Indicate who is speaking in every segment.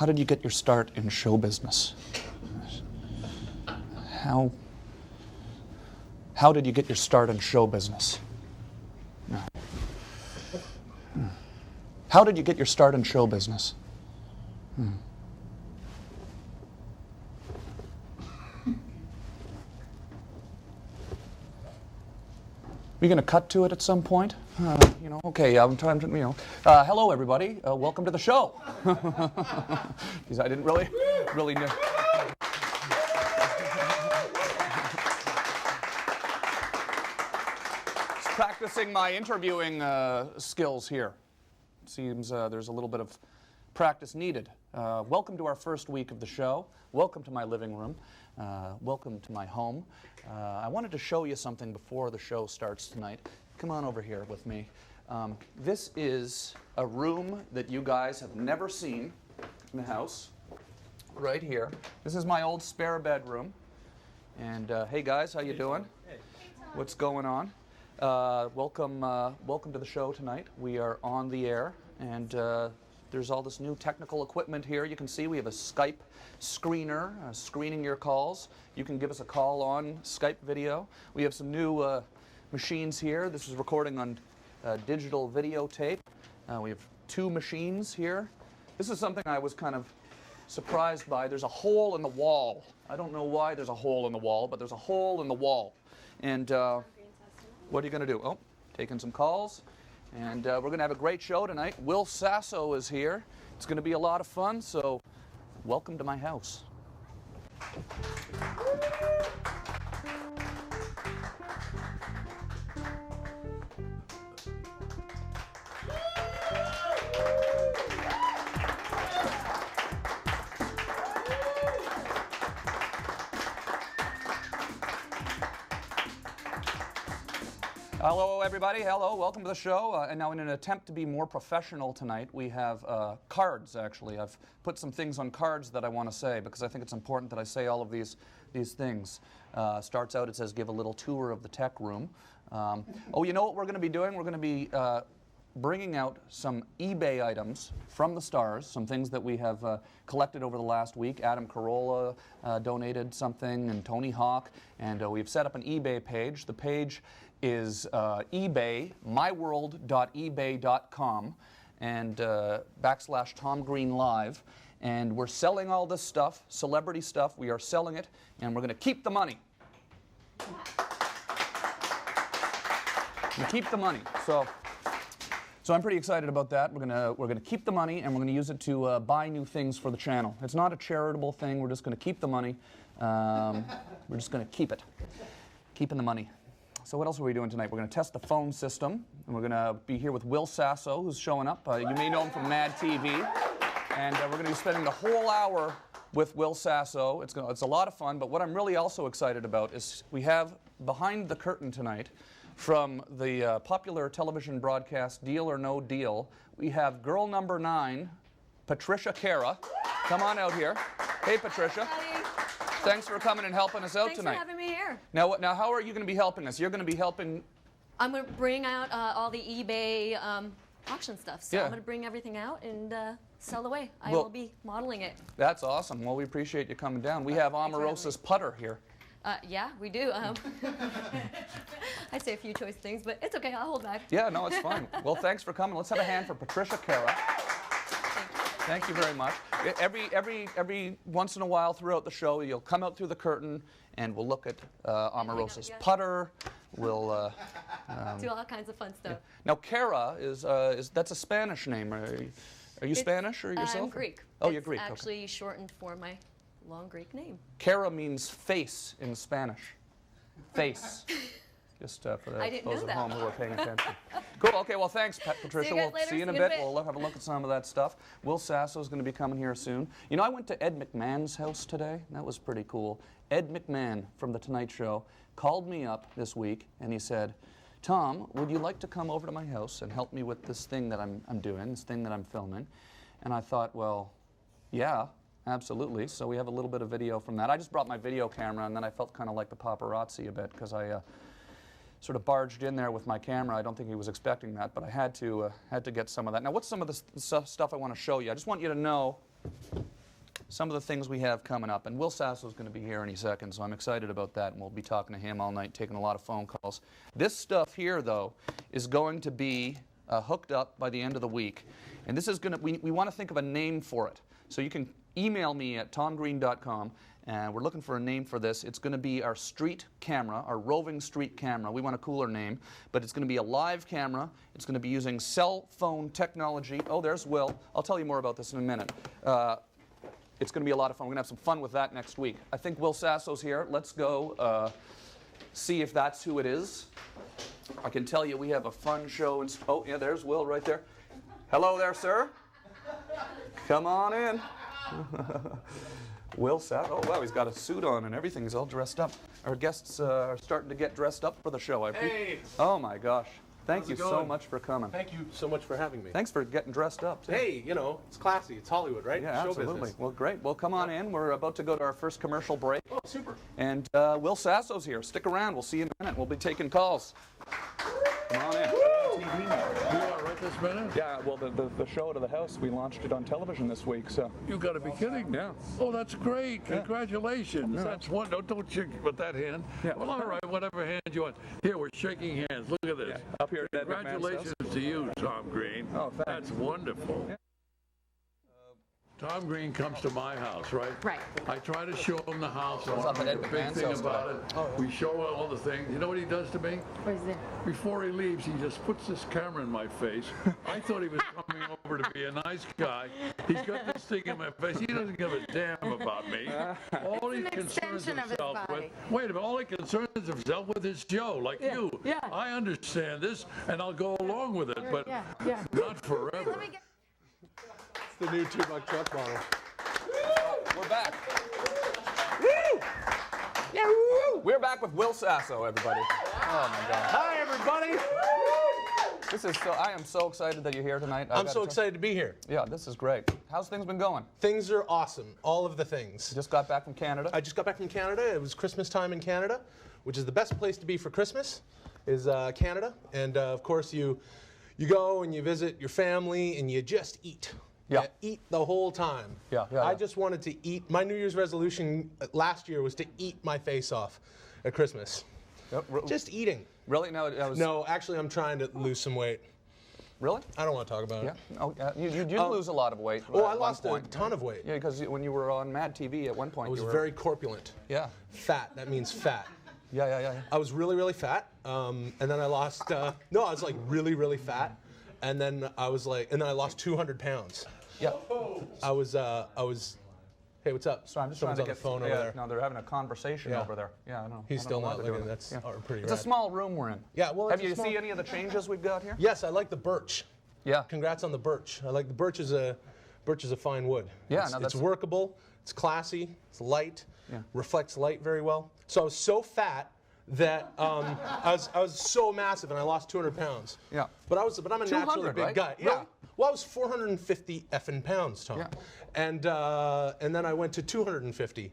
Speaker 1: How did you get your start in show business? How did you get your start in show business? No. How did you get your start in show business? Are you going to cut to it at some point? Okay, I'm trying to, hello everybody, welcome to the show. Because I didn't really know. Just practicing my interviewing skills here. Seems there's a little bit of practice needed. Welcome to our first week of the show. Welcome to my living room. Welcome to my home. I wanted to show you something before the show starts tonight. Come on over here with me. This is a room that you guys have never seen in the house. Right here. This is my old spare bedroom. And hey guys, how you doing?
Speaker 2: Hey.
Speaker 1: What's going on? Welcome to the show tonight. We are on the air, and there's all this new technical equipment here. You can see we have a Skype screener screening your calls. You can give us a call on Skype video. We have some new machines here. This is recording on digital videotape. We have 2 machines here. This is something I was kind of surprised by. There's a hole in the wall. I don't know why there's a hole in the wall, but there's a hole in the wall. And what are you going to do? Oh, taking some calls. And we're going to have a great show tonight. Will Sasso is here. It's going to be a lot of fun, so welcome to my house. Hello, everybody. Hello. Welcome to the show. And now, in an attempt to be more professional tonight, we have cards, actually. I've put some things on cards that I want to say because I think it's important that I say all of these things. Starts out, it says, give a little tour of the tech room. Oh, you know what we're going to be doing? We're going to be bringing out some eBay items from the stars, some things that we have collected over the last week. Adam Carolla donated something, and Tony Hawk. And we've set up an eBay page. The page is eBay, myworld.ebay.com, and /Tom Green Live. And we're selling all this stuff, celebrity stuff. We are selling it, and we're going to keep the money. We keep the money. So I'm pretty excited about that. We're gonna keep the money, and we're gonna use it to buy new things for the channel. It's not a charitable thing. We're just gonna keep the money. We're just gonna keep it, keeping the money. So what else are we doing tonight? We're going to test the phone system, and we're going to be here with Will Sasso, who's showing up. You may know him from Mad TV, and we're going to be spending the whole hour with Will Sasso. It's a lot of fun, but what I'm really also excited about is we have behind the curtain tonight from the popular television broadcast Deal or No Deal, we have girl number 9, Patricia Cara. Come on out here. Hey, Patricia. Thanks for coming and helping us out tonight.
Speaker 3: Thanks for having me here.
Speaker 1: Now, how are you going to be helping us? You're going to be helping...
Speaker 3: I'm going to bring out all the eBay auction stuff. So
Speaker 1: Yeah.
Speaker 3: I'm going to bring everything out and sell away. I will be modeling it.
Speaker 1: That's awesome. Well, we appreciate you coming down. We have Omarosa's putter here.
Speaker 3: Yeah, we do. I say a few choice things, but it's okay. I'll hold back.
Speaker 1: Yeah, no, it's fine. Well, thanks for coming. Let's have a hand for Patricia Cara. Thank you very much. Every once in a while throughout the show, you'll come out through the curtain, and we'll look at Omarosa's putter. We'll
Speaker 3: do all kinds of fun stuff.
Speaker 1: Yeah. Now, Cara that's a Spanish name. Are you Spanish or yourself?
Speaker 3: I'm Greek.
Speaker 1: Oh, you're Greek.
Speaker 3: It's actually
Speaker 1: okay.
Speaker 3: shortened for my long Greek name.
Speaker 1: Cara means face in Spanish. Face. Just for those at home who are paying attention. Cool. Okay. Well, thanks, Patricia. We'll see you in a bit. We'll have a look at some of that stuff. Will Sasso is going to be coming here soon. You know, I went to Ed McMahon's house today. That was pretty cool. Ed McMahon from The Tonight Show called me up this week, and he said, "Tom, would you like to come over to my house and help me with this thing that I'm doing, this thing that I'm filming?" And I thought, well, yeah, absolutely. So we have a little bit of video from that. I just brought my video camera, and then I felt kind of like the paparazzi a bit because I sort of barged in there with my camera. I don't think he was expecting that, but I had to get some of that. Now, what's some of the stuff I want to show you? I just want you to know some of the things we have coming up. And Will Sasso is going to be here any second, so I'm excited about that, and we'll be talking to him all night, taking a lot of phone calls. This stuff here, though, is going to be hooked up by the end of the week. And this is going to, we want to think of a name for it. So you can email me at tomgreen.com, and we're looking for a name for this. It's going to be our street camera, our roving street camera. We want a cooler name, but it's going to be a live camera. It's going to be using cell phone technology. Oh, there's Will. I'll tell you more about this in a minute. It's going to be a lot of fun. We're going to have some fun with that next week. I think Will Sasso's here. Let's go see if that's who it is. I can tell you we have a fun show. Oh, yeah, there's Will right there. Hello there, sir. Come on in. Will Sasso. Oh, wow, he's got a suit on and everything. He's all dressed up. Our guests are starting to get dressed up for the show.
Speaker 2: Hey!
Speaker 1: Oh, my gosh. Thank
Speaker 2: How's
Speaker 1: you
Speaker 2: it
Speaker 1: so
Speaker 2: going?
Speaker 1: much for coming.
Speaker 2: Thank you so much for having me.
Speaker 1: Thanks for getting dressed up, too.
Speaker 2: Hey, you know, it's classy. It's Hollywood, right?
Speaker 1: Yeah,
Speaker 2: Show
Speaker 1: absolutely.
Speaker 2: business.
Speaker 1: Well, great. Well, come on in. We're about to go to our first commercial break.
Speaker 2: Oh, super.
Speaker 1: And Will Sasso's here. Stick around. We'll see you in a minute. We'll be taking calls. Come on in.
Speaker 4: You are right this minute?
Speaker 1: Yeah, well, the show to the house, we launched it on television this week, so.
Speaker 4: You got to be kidding.
Speaker 1: Yeah.
Speaker 4: Oh, that's great. Congratulations.
Speaker 1: Yeah.
Speaker 4: That's one. Don't shake with that hand.
Speaker 1: Yeah.
Speaker 4: Well, all right, whatever hand you want. Here, we're shaking hands. Look at this.
Speaker 1: Yeah, up here at Ed McMahon's
Speaker 4: Congratulations to you, Tom Green.
Speaker 1: Oh, thanks.
Speaker 4: That's wonderful.
Speaker 1: Yeah.
Speaker 4: Tom Green comes to my house, right?
Speaker 3: Right.
Speaker 4: I try to show him the house. I
Speaker 1: up
Speaker 4: want
Speaker 1: at
Speaker 4: to
Speaker 1: Ed
Speaker 4: make a big
Speaker 1: McMahon's
Speaker 4: thing
Speaker 1: house
Speaker 4: about
Speaker 1: today.
Speaker 4: it.
Speaker 1: Oh, yeah.
Speaker 4: We show all the things. You know what he does to me?
Speaker 3: What is it?
Speaker 4: Before he leaves, he just puts this camera in my face. I thought he was coming over to be a nice guy. He's got this thing in my face. He doesn't give a damn about me. All he concerns
Speaker 5: extension of his
Speaker 4: himself with.
Speaker 5: body.
Speaker 4: Wait a minute. All he concerns himself with is show, like you.
Speaker 5: yeah.
Speaker 4: I understand this, and I'll go along with it, but
Speaker 5: yeah.
Speaker 4: not forever.
Speaker 5: Let me get.
Speaker 2: It's the new $2 truck model.
Speaker 1: We're back. Woo! Yeah, woo! We're back with Will Sasso, everybody. Oh, my God.
Speaker 2: Hi, everybody.
Speaker 1: This is so, I am so excited that you're here tonight.
Speaker 2: I'm so excited to be here.
Speaker 1: Yeah, this is great. How's things been going?
Speaker 2: Things are awesome. All of the things.
Speaker 1: Just got back from Canada?
Speaker 2: I just got back from Canada. It was Christmas time in Canada, which is the best place to be for Christmas, is Canada. And of course, you go and you visit your family and you just eat.
Speaker 1: Yeah.
Speaker 2: You eat the whole time.
Speaker 1: Yeah.
Speaker 2: I just wanted to eat. My New Year's resolution last year was to eat my face off at Christmas.
Speaker 1: Yep,
Speaker 2: Just eating.
Speaker 1: really? No,
Speaker 2: No, actually, I'm trying to lose some weight.
Speaker 1: Really?
Speaker 2: I don't want to talk about
Speaker 1: Yeah.
Speaker 2: it.
Speaker 1: Oh, you did lose a lot of weight.
Speaker 2: Oh,
Speaker 1: at
Speaker 2: I
Speaker 1: one
Speaker 2: lost a
Speaker 1: point.
Speaker 2: ton of weight.
Speaker 1: Yeah, because when you were on Mad TV at one point,
Speaker 2: I was
Speaker 1: you were
Speaker 2: very corpulent.
Speaker 1: Yeah.
Speaker 2: Fat. That means fat.
Speaker 1: Yeah.
Speaker 2: I was really, really fat, and then I lost. No, I was like really, really fat, and then I was like, and then I lost 200 pounds.
Speaker 1: Yeah.
Speaker 2: I was. Hey, what's up?
Speaker 1: So I'm just
Speaker 2: Someone's
Speaker 1: trying to
Speaker 2: on
Speaker 1: get
Speaker 2: the phone
Speaker 1: yeah,
Speaker 2: over there.
Speaker 1: No, they're having a conversation
Speaker 2: Yeah.
Speaker 1: over there. Yeah, I know.
Speaker 2: He's
Speaker 1: I don't
Speaker 2: still
Speaker 1: know why
Speaker 2: not
Speaker 1: they're
Speaker 2: looking.
Speaker 1: doing
Speaker 2: That's
Speaker 1: that. Yeah.
Speaker 2: pretty
Speaker 1: It's
Speaker 2: rad.
Speaker 1: a small room we're in.
Speaker 2: Yeah, well,
Speaker 1: Have
Speaker 2: it's a
Speaker 1: you
Speaker 2: small-
Speaker 1: seen any of the changes we've got here?
Speaker 2: Yes, I like the birch.
Speaker 1: Yeah.
Speaker 2: Congrats on the birch. I like the birch is a fine wood.
Speaker 1: Yeah,
Speaker 2: it's,
Speaker 1: no,
Speaker 2: it's
Speaker 1: that's-
Speaker 2: workable. It's classy. It's light.
Speaker 1: Yeah.
Speaker 2: Reflects light very well. So I was so fat that I was so massive and I lost 200 pounds.
Speaker 1: Yeah.
Speaker 2: But I'm a naturally
Speaker 1: 200,
Speaker 2: big
Speaker 1: right?
Speaker 2: guy.
Speaker 1: Yeah.
Speaker 2: Really? Well, I was 450 effing pounds, Tom.
Speaker 1: Yeah.
Speaker 2: And then I went to 250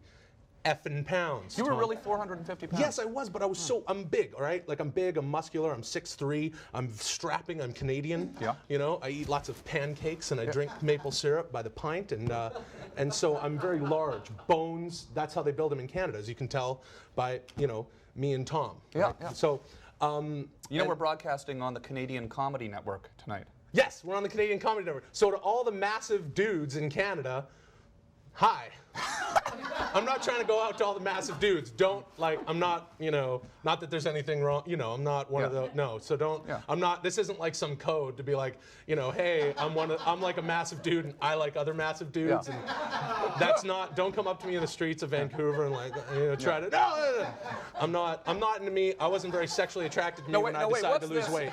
Speaker 2: effing pounds.
Speaker 1: You were
Speaker 2: Tom.
Speaker 1: really 450 pounds?
Speaker 2: Yes, I was, but I was I'm big, all right? Like I'm big, I'm muscular, I'm 6'3", I'm strapping, I'm Canadian.
Speaker 1: Yeah.
Speaker 2: You know, I eat lots of pancakes and I drink maple syrup by the pint, and so I'm very large. Bones, that's how they build them in Canada, as you can tell by, me and Tom.
Speaker 1: Yeah,
Speaker 2: right?
Speaker 1: yeah.
Speaker 2: So,
Speaker 1: We're broadcasting on the Canadian Comedy Network tonight.
Speaker 2: yes, we're on the Canadian Comedy Network. So to all the massive dudes in Canada, hi. I'm not trying to go out to all the massive dudes. I'm not, not that there's anything wrong, I'm not one of
Speaker 1: Yeah.
Speaker 2: those, no. So don't,
Speaker 1: Yeah.
Speaker 2: this isn't like some code to be like, hey, I'm like a massive dude and I like other massive dudes.
Speaker 1: Yeah.
Speaker 2: And that's not, don't come up to me in the streets of Vancouver and try to, no. I'm not into me. I wasn't very sexually attracted to me when I decided to lose
Speaker 1: what's this?
Speaker 2: weight.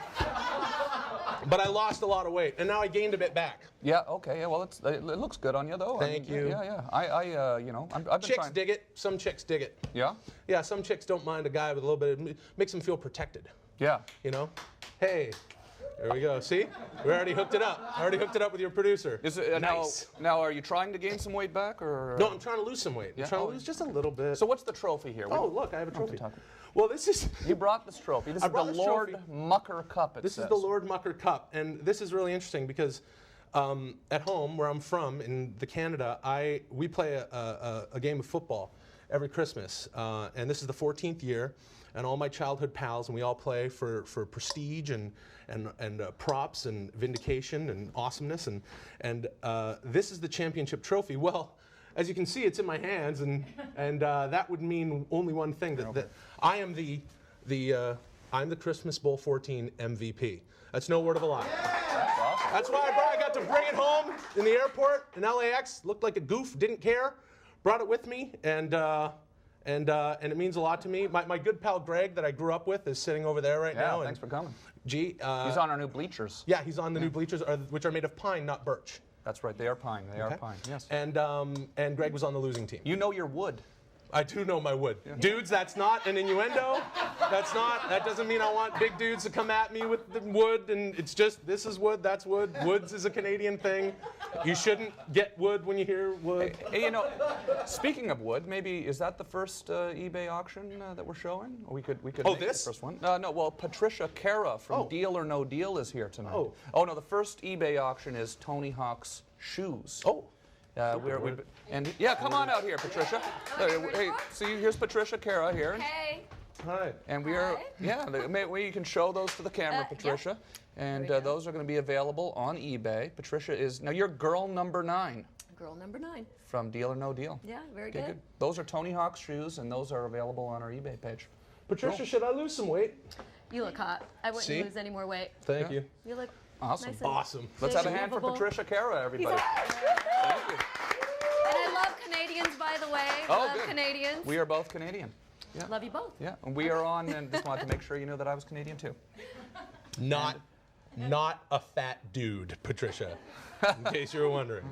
Speaker 2: But I lost a lot of weight and now I gained a bit back.
Speaker 1: Yeah. Okay. Yeah. Well, it looks good on you, though.
Speaker 2: Thank you.
Speaker 1: Yeah. I've been
Speaker 2: Chicks
Speaker 1: trying.
Speaker 2: dig it. Some chicks dig it.
Speaker 1: Yeah.
Speaker 2: Yeah, some chicks don't mind a guy with a little bit of, makes them feel protected,
Speaker 1: Yeah.
Speaker 2: Hey, there we go. See? We already hooked it up. I already hooked it up with your producer.
Speaker 1: Is it,
Speaker 2: nice.
Speaker 1: Now, are you trying to gain some weight back, or?
Speaker 2: No, I'm trying to lose some weight.
Speaker 1: Yeah?
Speaker 2: I'm trying
Speaker 1: Oh.
Speaker 2: to lose just a little bit.
Speaker 1: So what's the trophy here?
Speaker 2: oh, look, I have a trophy.
Speaker 1: talk.
Speaker 2: Well, this is
Speaker 1: You brought this trophy. This
Speaker 2: I
Speaker 1: is the
Speaker 2: brought this
Speaker 1: Lord
Speaker 2: trophy.
Speaker 1: Mucker Cup. It
Speaker 2: this
Speaker 1: says.
Speaker 2: is the Lord Mucker Cup, and this is really interesting because at home, where I'm from, in the Canada, we play a game of football every Christmas. And this is the 14th year. And all my childhood pals, and we all play for prestige and props and vindication and awesomeness. And this is the championship trophy. Well, as you can see, it's in my hands, and that would mean only one thing, that I am I'm the Christmas Bowl 14 MVP. That's no word of a lie. That's why I got to bring it home in the airport in LAX. Looked like a goof, didn't care. Brought it with me, and it means a lot to me. My good pal Greg, that I grew up with, is sitting over there right now.
Speaker 1: Yeah, thanks for coming.
Speaker 2: He's
Speaker 1: on our new bleachers.
Speaker 2: Yeah, he's on the new bleachers, which are made of pine, not birch.
Speaker 1: That's right, they are pine. They are pine, yes.
Speaker 2: And Greg was on the losing team.
Speaker 1: You know your wood.
Speaker 2: I do know my wood. Yeah. Dudes, that's not an innuendo. That doesn't mean I want big dudes to come at me with the wood, and it's just, this is wood, that's wood. Woods is a Canadian thing. You shouldn't get wood when you hear wood.
Speaker 1: Hey, you know, speaking of wood, maybe, is that the first eBay auction that we're showing? Or we could make
Speaker 2: this?
Speaker 1: the first one. No, well, Patricia Cara from Deal or No Deal is here tonight.
Speaker 2: Oh,
Speaker 1: no, the first eBay auction is Tony Hawk's shoes.
Speaker 2: Oh.
Speaker 1: Come on out here, Patricia. Hey, see, here's Patricia Cara here.
Speaker 3: Hey.
Speaker 2: Hi.
Speaker 1: And we are, you can show those to the camera, Patricia.
Speaker 3: Yeah.
Speaker 1: And those are going to be available on eBay. Patricia is, now you're girl number 9.
Speaker 3: Girl number 9.
Speaker 1: From Deal or No Deal.
Speaker 3: Yeah, very
Speaker 1: Okay,
Speaker 3: good.
Speaker 1: Those are Tony Hawk's shoes, and those are available on our eBay page.
Speaker 2: Patricia, should I lose some weight?
Speaker 3: You look hot. I wouldn't
Speaker 2: See?
Speaker 3: lose any more weight.
Speaker 2: Thank you.
Speaker 3: You look
Speaker 1: awesome.
Speaker 3: nice and
Speaker 2: Awesome.
Speaker 1: Let's have a hand for
Speaker 3: lovable.
Speaker 1: Patricia Cara, everybody.
Speaker 3: Thank you. And I love Canadians, by the way. Love
Speaker 1: good.
Speaker 3: Canadians.
Speaker 1: We are both Canadian. Yeah.
Speaker 3: Love you both.
Speaker 1: Yeah, and we are on, and just wanted to make sure you knew that I was Canadian too.
Speaker 2: Not a fat dude, Patricia, in case you were wondering.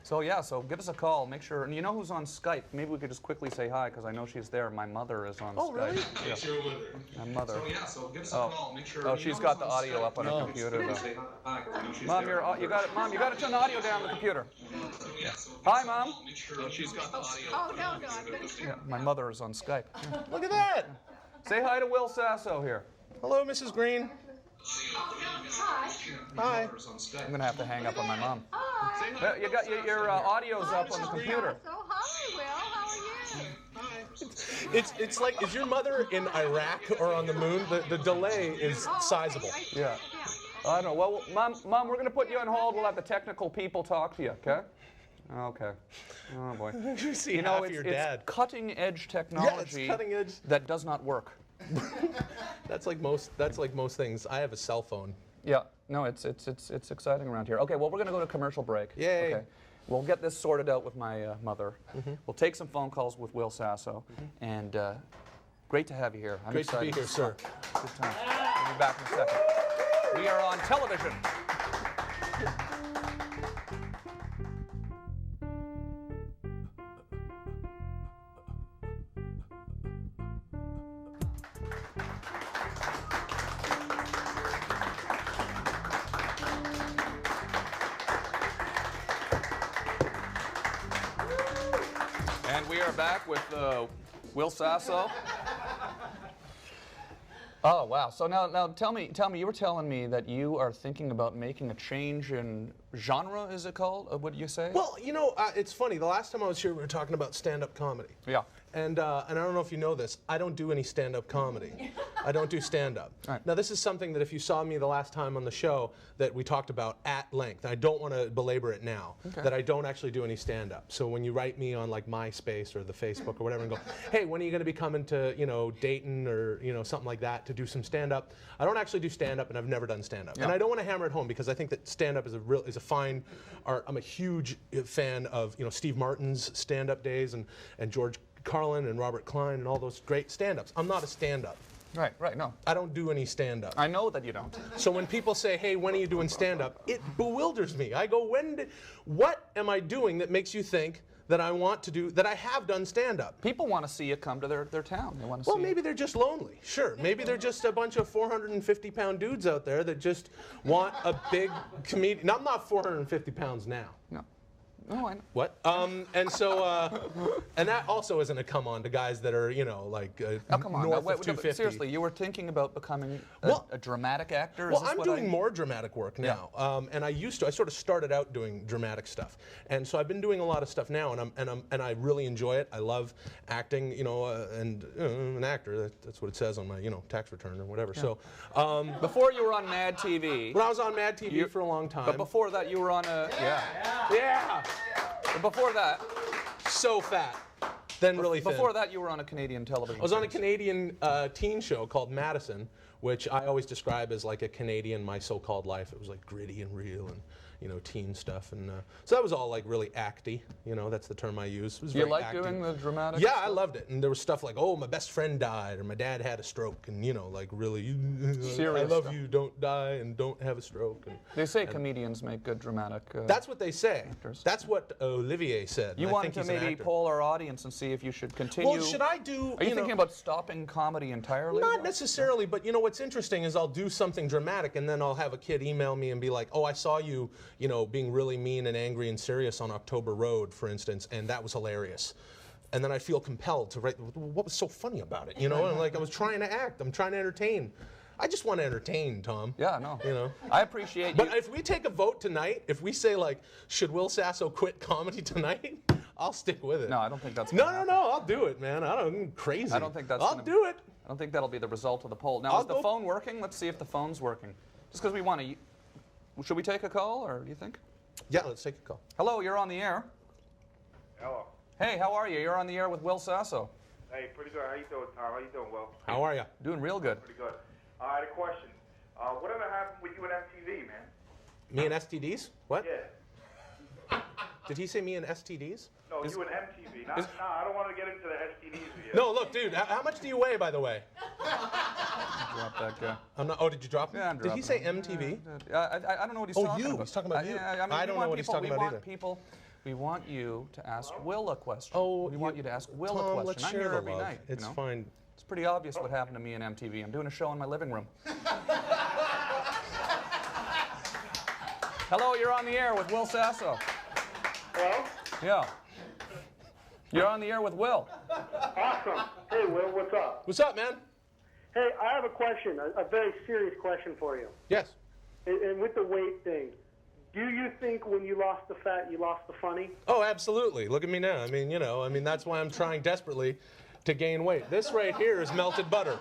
Speaker 1: So give us a call. Make sure, and you know who's on Skype? Maybe we could just quickly say hi, because I know she's there. My mother is on Skype.
Speaker 2: Oh, really?
Speaker 1: Yeah. My mother.
Speaker 5: So give us a call. Make sure.
Speaker 1: Oh, she's got the audio up on her computer.
Speaker 5: Say hi.
Speaker 1: Mom, you got it. Mom, you got to turn the audio down on the computer. Hi, Mom.
Speaker 5: Make sure she's got the audio.
Speaker 6: Oh, no, I couldn't.
Speaker 1: Yeah, my mother is on Skype. Yeah.
Speaker 2: Look at that.
Speaker 1: Say hi to Will Sasso here.
Speaker 2: Hello, Mrs. Green. Hi.
Speaker 1: I'm gonna have to hang up on my mom.
Speaker 6: Hi.
Speaker 1: You got your audio's up on the computer.
Speaker 6: So hi, Will. How are you?
Speaker 2: It's like, is your mother in Iraq or on the moon? The delay is sizable.
Speaker 1: Yeah. I don't know. Well, Mom, we're gonna put you on hold. We'll have the technical people talk to you. Okay? Okay. Oh boy.
Speaker 2: You see half of your dad.
Speaker 1: It's cutting edge technology.
Speaker 2: Yeah, it's cutting edge.
Speaker 1: That does not work.
Speaker 2: That's like most things. I have a cell phone.
Speaker 1: Yeah. No, it's exciting around here. Okay. Well, we're gonna go to commercial break.
Speaker 2: Yay.
Speaker 1: Okay. We'll get this sorted out with my mother. We'll take some phone calls with Will Sasso, and great to have you here. I'm
Speaker 2: Great to
Speaker 1: excited.
Speaker 2: be here, sir.
Speaker 1: Good time. We'll be back in a second. We are on television. And we are back with Will Sasso. Oh wow! So now tell me, you were telling me that you are thinking about making a change in genre. Is it called? What do you say?
Speaker 2: Well, it's funny. The last time I was here, we were talking about stand-up comedy.
Speaker 1: Yeah.
Speaker 2: And I don't know if you know this, I don't do any stand-up comedy. I don't do stand-up.
Speaker 1: Right.
Speaker 2: Now, this is something that if you saw me the last time on the show that we talked about at length, I don't want to belabor it now, that I don't actually do any stand-up. So when you write me on like MySpace or the Facebook or whatever and go, hey, when are you going to be coming to, Dayton or, something like that to do some stand-up? I don't actually do stand-up, and I've never done stand-up.
Speaker 1: Yeah.
Speaker 2: And I don't want to hammer it home because I think that stand-up is a fine art. I'm a huge fan of, Steve Martin's stand-up days and George Carlin and Robert Klein and all those great stand-ups. I'm not a stand-up.
Speaker 1: Right, no.
Speaker 2: I don't do any stand-up.
Speaker 1: I know that you don't.
Speaker 2: So when people say, hey, when are you doing stand-up? It bewilders me. I go, what am I doing that makes you think that I have done stand-up?
Speaker 1: People want to see you come to their town. They want to
Speaker 2: Well,
Speaker 1: see
Speaker 2: maybe they're just lonely. Sure. Maybe they're just a bunch of 450-pound dudes out there that just want a big comedian. Now, I'm not 450 pounds now.
Speaker 1: No. Oh, I know.
Speaker 2: What? And so, and that also isn't a come on to guys that are, you know, like
Speaker 1: Oh, come on.
Speaker 2: north
Speaker 1: Now, wait,
Speaker 2: of 250.
Speaker 1: seriously, you were thinking about becoming a dramatic actor? Is
Speaker 2: Well,
Speaker 1: this
Speaker 2: I'm
Speaker 1: what
Speaker 2: doing more dramatic work now, and I sort of started out doing dramatic stuff, and so I've been doing a lot of stuff now, and I really enjoy it. I love acting, you know, and an actor. That's what it says on my, you know, tax return or whatever. So,
Speaker 1: Before you were on Mad TV.
Speaker 2: when I was on Mad TV for a long time,
Speaker 1: But before that, you were on a
Speaker 2: yeah,
Speaker 1: But before that,
Speaker 2: so fat, then really thin.
Speaker 1: before that, you were on a Canadian television.
Speaker 2: I was on a
Speaker 1: series.
Speaker 2: Canadian teen show called Madison, which I always describe as like a Canadian My So-Called Life. It was like gritty and real and, you know, teen stuff. And so that was all like really acty, you know, that's the term I use. It was
Speaker 1: You
Speaker 2: very
Speaker 1: like
Speaker 2: acty.
Speaker 1: doing the dramatic?
Speaker 2: Yeah, I loved it. And there was stuff like, oh, my best friend died, or my dad had a stroke, and, you know, like really, I
Speaker 1: Serious
Speaker 2: love
Speaker 1: stuff.
Speaker 2: you, don't die, and don't have a stroke. And
Speaker 1: They say comedians make good dramatic.
Speaker 2: that's what they say.
Speaker 1: Actors.
Speaker 2: That's what Olivier said.
Speaker 1: You
Speaker 2: and I
Speaker 1: wanted
Speaker 2: think
Speaker 1: to
Speaker 2: he's an
Speaker 1: maybe
Speaker 2: actor.
Speaker 1: poll our audience and see if you should continue.
Speaker 2: Well, should I do,
Speaker 1: Are you
Speaker 2: know,
Speaker 1: thinking about stopping comedy entirely?
Speaker 2: Not necessarily, but you know what's interesting is I'll do something dramatic and then I'll have a kid email me and be like, oh, I saw you, you know, being really mean and angry and serious on October Road, for instance, and that was hilarious. And then I feel compelled to write, what was so funny about it, you know? And like I was trying to act, I'm trying to entertain. I just want to entertain, Tom.
Speaker 1: Yeah, no.
Speaker 2: You know?
Speaker 1: I appreciate
Speaker 2: But
Speaker 1: you.
Speaker 2: if we take a vote tonight, if we say like, should Will Sasso quit comedy tonight? I'll stick with it.
Speaker 1: No, I don't think that's
Speaker 2: No,
Speaker 1: gonna
Speaker 2: no,
Speaker 1: happen.
Speaker 2: no, I'll do it, man. I'm crazy.
Speaker 1: I don't think that's
Speaker 2: I'll
Speaker 1: gonna-
Speaker 2: do it.
Speaker 1: I don't think that'll be the result of the poll. Now,
Speaker 2: I'll
Speaker 1: is the
Speaker 2: go-
Speaker 1: phone working? Let's see if the phone's working. Just because we want to. Should we take a call, or do you think?
Speaker 2: Yeah, let's take a call.
Speaker 1: Hello, you're on the air.
Speaker 7: Hello.
Speaker 1: Hey, how are you? You're on the air with Will Sasso.
Speaker 7: Hey, pretty good. How you doing, Tom? How you doing, Will?
Speaker 2: How are you?
Speaker 1: Doing real good.
Speaker 7: Pretty good. I had a question. Whatever happened with you and MTV, man?
Speaker 2: Me and STDs? What?
Speaker 7: Yeah.
Speaker 2: Did he say me and STDs?
Speaker 7: No, you and MTV. Nah, I don't want to get into the STDs with you.
Speaker 2: No, look, dude, how much do you weigh, by the way?
Speaker 1: Drop that guy.
Speaker 2: I'm not. Oh, did you drop him?
Speaker 1: Yeah, I'm
Speaker 2: Did he
Speaker 1: dropping
Speaker 2: say
Speaker 1: him.
Speaker 2: MTV?
Speaker 1: I don't know what he's
Speaker 2: Oh,
Speaker 1: talking
Speaker 2: you.
Speaker 1: about.
Speaker 2: He's talking about you.
Speaker 1: Yeah, I mean,
Speaker 2: I
Speaker 1: we
Speaker 2: don't know
Speaker 1: want
Speaker 2: what he's
Speaker 1: people-
Speaker 2: talking
Speaker 1: we
Speaker 2: about
Speaker 1: want
Speaker 2: either.
Speaker 1: people. We want you to ask Will a question.
Speaker 2: Oh,
Speaker 1: we want you to ask Will
Speaker 2: Tom,
Speaker 1: a question.
Speaker 2: let's
Speaker 1: I'm
Speaker 2: share
Speaker 1: here
Speaker 2: the
Speaker 1: every
Speaker 2: love.
Speaker 1: night. you
Speaker 2: It's
Speaker 1: know?
Speaker 2: fine.
Speaker 1: It's pretty obvious what happened to me and MTV. I'm doing a show in my living room. Hello, you're on the air with Will Sasso.
Speaker 7: Hello?
Speaker 1: Yeah. You're on the air with Will.
Speaker 8: Awesome. Hey, Will, what's up?
Speaker 2: What's up, man?
Speaker 8: Hey, I have a question, a very serious question for you.
Speaker 2: Yes.
Speaker 8: And with the weight thing, do you think when you lost the fat, you lost the funny?
Speaker 2: Oh, absolutely. Look at me now. I mean, you know, that's why I'm trying desperately to gain weight. This right here is melted butter.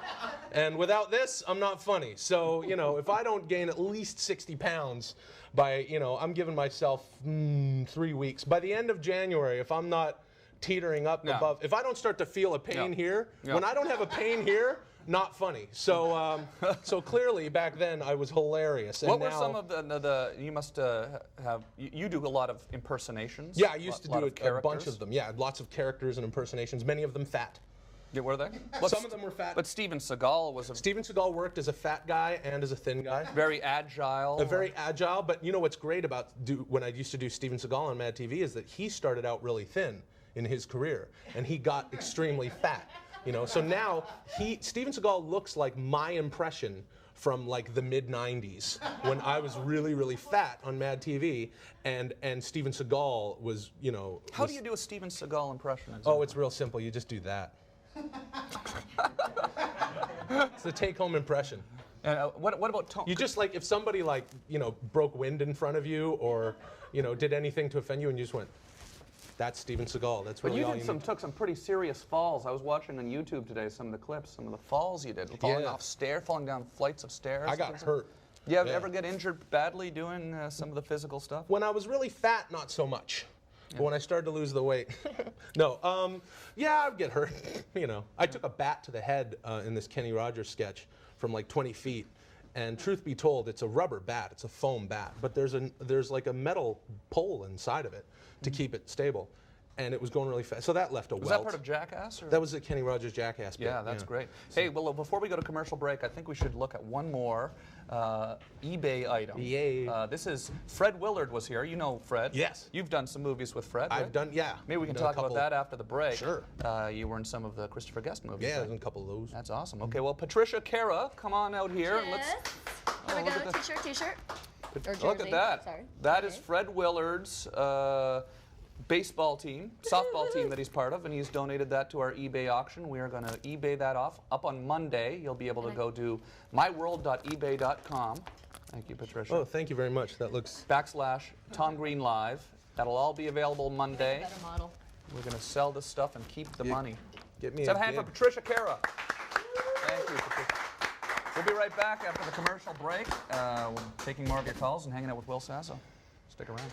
Speaker 2: And without this, I'm not funny. So, you know, if I don't gain at least 60 pounds by, you know, I'm giving myself 3 weeks. By the end of January, if I'm not teetering up
Speaker 1: Yeah.
Speaker 2: above, if I don't start to feel a pain
Speaker 1: Yeah.
Speaker 2: here,
Speaker 1: Yeah.
Speaker 2: when I don't have a pain here, not funny. So, so clearly back then I was hilarious. And
Speaker 1: What were
Speaker 2: now,
Speaker 1: some of the you must have, you do a lot of impersonations?
Speaker 2: Yeah, I used to
Speaker 1: lot
Speaker 2: do
Speaker 1: of
Speaker 2: a bunch
Speaker 1: characters?
Speaker 2: of them. Yeah, lots of characters and impersonations, many of them fat.
Speaker 1: Yeah, were they?
Speaker 2: Some of them were fat.
Speaker 1: But Steven Seagal was a
Speaker 2: Steven Seagal worked as a fat guy and as a thin guy.
Speaker 1: very agile.
Speaker 2: Very agile, but you know what's great about when I used to do Steven Seagal on Mad TV is that he started out really thin in his career, and he got extremely fat. You know, so now Steven Seagal looks like my impression from like the mid-90s when I was really, really fat on Mad TV, and Steven Seagal was, you know.
Speaker 1: How do you do a Steven Seagal impression?
Speaker 2: Oh, it's real simple. You just do that. It's the take-home impression.
Speaker 1: And what about tone?
Speaker 2: You just like if somebody like broke wind in front of you or did anything to offend you, and you just went, "That's Steven Seagal." That's
Speaker 1: But
Speaker 2: really
Speaker 1: you
Speaker 2: all
Speaker 1: did
Speaker 2: you
Speaker 1: some
Speaker 2: need.
Speaker 1: took some pretty serious falls. I was watching on YouTube today some of the clips, some of the falls you did, falling
Speaker 2: Yeah.
Speaker 1: off stairs, falling down flights of stairs.
Speaker 2: I got hurt.
Speaker 1: You
Speaker 2: Yeah.
Speaker 1: ever get injured badly doing some of the physical stuff?
Speaker 2: When I was really fat, not so much. But when I started to lose the weight, no. Yeah, I'd get hurt. I took a bat to the head in this Kenny Rogers sketch from like 20 feet. And truth be told, it's a rubber bat. It's a foam bat. But there's like a metal pole inside of it to keep it stable. And it was going really fast. So that left a
Speaker 1: Was
Speaker 2: welt.
Speaker 1: that part of Jackass? Or?
Speaker 2: That was the Kenny Rogers Jackass bit.
Speaker 1: Yeah, that's great. Hey, well, before we go to commercial break, I think we should look at one more eBay item.
Speaker 2: Yay.
Speaker 1: This is Fred Willard was here. You know Fred.
Speaker 2: Yes.
Speaker 1: You've done some movies with Fred,
Speaker 2: I've
Speaker 1: right?
Speaker 2: done, yeah.
Speaker 1: Maybe we can
Speaker 2: Done a
Speaker 1: talk about
Speaker 2: couple-
Speaker 1: that after the break.
Speaker 2: Sure.
Speaker 1: You were in some of the Christopher Guest movies.
Speaker 2: Yeah,
Speaker 1: right?
Speaker 2: there's a couple of those.
Speaker 1: That's awesome. Okay, well, Patricia Cara, come on out here. And let's
Speaker 3: Yes. Here we
Speaker 1: look
Speaker 3: go.
Speaker 1: at
Speaker 3: T-shirt. Or
Speaker 1: look
Speaker 3: jersey.
Speaker 1: at that.
Speaker 3: Sorry.
Speaker 1: That is
Speaker 3: Okay.
Speaker 1: Fred Willard's baseball team, softball team that he's part of, and he's donated that to our eBay auction. We are going to eBay that off. Up on Monday, you'll be able to go to myworld.ebay.com. Thank you, Patricia.
Speaker 2: Oh, thank you very much. That looks...
Speaker 1: /Tom Green Live. That'll all be available Monday.
Speaker 3: Better model.
Speaker 1: We're going to sell this stuff and keep the money.
Speaker 2: Get me
Speaker 1: Let's have a hand for Patricia Cara. Thank you, Patricia. We'll be right back after the commercial break. We're taking more of your calls and hanging out with Will Sasso. Stick around.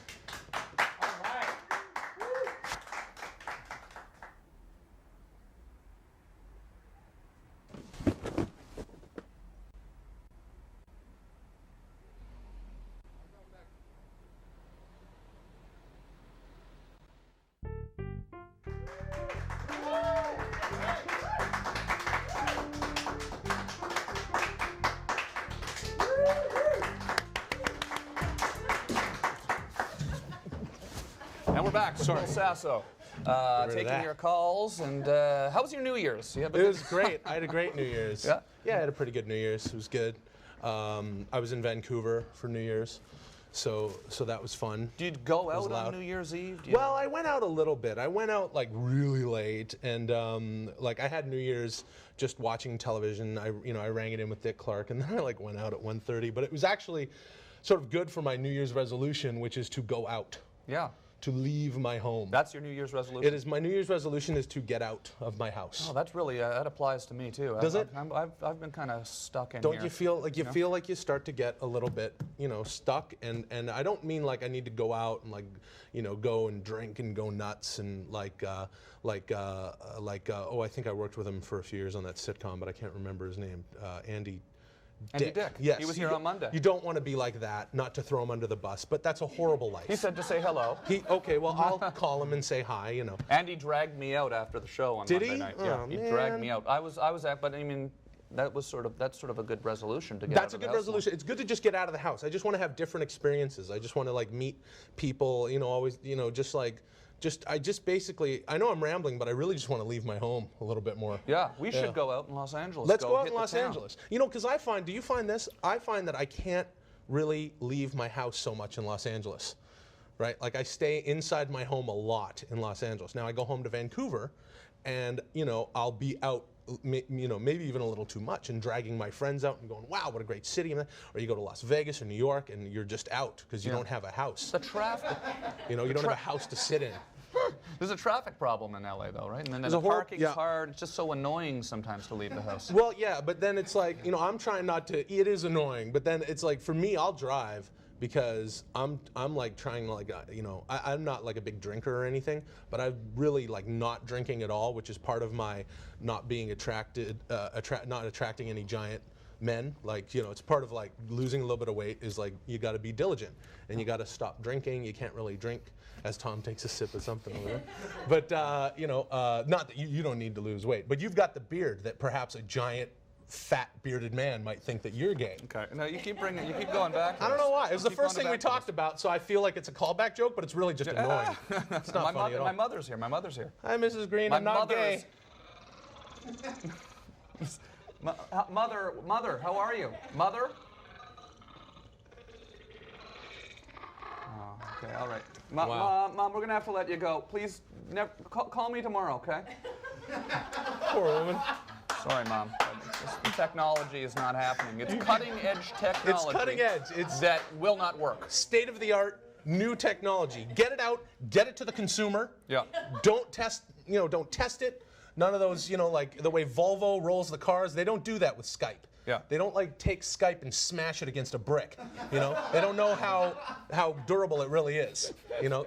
Speaker 1: And we're back with Will Sasso, taking
Speaker 2: that.
Speaker 1: your calls. And how was your New Year's? You have a
Speaker 2: It
Speaker 1: good-
Speaker 2: was great. I had a great New Year's.
Speaker 1: Yeah?
Speaker 2: Yeah, I had a pretty good New Year's. It was good. I was in Vancouver for New Year's, so that was fun.
Speaker 1: Did you go
Speaker 2: was
Speaker 1: out
Speaker 2: loud.
Speaker 1: on New Year's Eve? Do you-
Speaker 2: Well, I went out a little bit. I went out like really late, and like I had New Year's just watching television. I rang it in with Dick Clark, and then I like went out at 1:30. But it was actually sort of good for my New Year's resolution, which is to go out,
Speaker 1: Yeah.
Speaker 2: to leave my home.
Speaker 1: That's your New Year's resolution?
Speaker 2: It is. My New Year's resolution is to get out of my house.
Speaker 1: Oh, that's really, that applies to me too.
Speaker 2: Does it?
Speaker 1: I've been kind of stuck in
Speaker 2: Don't
Speaker 1: here.
Speaker 2: you feel like feel like you start to get a little bit, stuck? And I don't mean like I need to go out and go and drink and go nuts and I think I worked with him for a few years on that sitcom, but I can't remember his name. Andy Dick. Yes.
Speaker 1: He was here on Monday.
Speaker 2: You don't want to be like that, not to throw him under the bus, but that's a horrible life.
Speaker 1: He said to say hello.
Speaker 2: Okay, well, I'll call him and say hi,
Speaker 1: Andy dragged me out after the show on
Speaker 2: Did
Speaker 1: Monday
Speaker 2: he?
Speaker 1: night.
Speaker 2: Oh,
Speaker 1: Yeah, he
Speaker 2: man.
Speaker 1: dragged me out. I was at, but I mean, that's sort of a good resolution to get
Speaker 2: That's
Speaker 1: out
Speaker 2: a
Speaker 1: of
Speaker 2: good
Speaker 1: the house more.
Speaker 2: resolution. It's good to just get out of the house. I just want to have different experiences. I just want to meet people, always, basically, I know I'm rambling, but I really just want to leave my home a little bit more.
Speaker 1: Yeah, we should go out in Los Angeles.
Speaker 2: Let's go out
Speaker 1: hit
Speaker 2: in
Speaker 1: the
Speaker 2: Los
Speaker 1: town.
Speaker 2: Angeles. Because do you find this? I find that I can't really leave my house so much in Los Angeles, right? Like I stay inside my home a lot in Los Angeles. Now I go home to Vancouver and, I'll be out, maybe even a little too much and dragging my friends out and going, wow, what a great city. Or you go to Las Vegas or New York and you're just out because you don't have a house.
Speaker 1: The traffic.
Speaker 2: You don't have a house to sit in.
Speaker 1: There's a traffic problem in LA though, right? And then
Speaker 2: There's
Speaker 1: the
Speaker 2: a whole-
Speaker 1: parking's
Speaker 2: yeah.
Speaker 1: hard. It's just so annoying sometimes to leave the house.
Speaker 2: Well, yeah, but then it's like, I'm trying not to, it is annoying, but then it's like, for me, I'll drive because I'm like trying to I'm not like a big drinker or anything, but I'm really like not drinking at all, which is part of my not being not attracting any giant men. It's part of like losing a little bit of weight is like, you got to be diligent and you got to stop drinking. You can't really drink as Tom takes a sip of something over there. But, not that you don't need to lose weight, but you've got the beard that perhaps a giant, fat, bearded man might think that you're gay.
Speaker 1: Okay. No, you keep going back. To
Speaker 2: I don't know
Speaker 1: this.
Speaker 2: why. It was the
Speaker 1: Keep
Speaker 2: first
Speaker 1: going
Speaker 2: thing we
Speaker 1: back to
Speaker 2: talked
Speaker 1: this.
Speaker 2: about, so I feel like it's a callback joke, but it's really just annoying. It's not funny at all.
Speaker 1: My mother's here. My mother's here.
Speaker 2: Hi, Mrs. Green.
Speaker 1: My
Speaker 2: I'm not gay.
Speaker 1: Mother, how are you? Mother? Oh, okay, all right.
Speaker 2: Wow.
Speaker 1: Mom, we're gonna have to let you go. Please, call me tomorrow, okay?
Speaker 2: Poor woman.
Speaker 1: Sorry, Mom. This technology is not happening. It's cutting-edge technology.
Speaker 2: It's cutting edge. It's
Speaker 1: that will not work.
Speaker 2: state of the art, new technology. Get it out. Get it to the consumer.
Speaker 1: Yeah.
Speaker 2: Don't test it. None of those, like the way Volvo rolls the cars, they don't do that with Skype.
Speaker 1: Yeah.
Speaker 2: They don't take Skype and smash it against a brick. They don't know how durable it really is.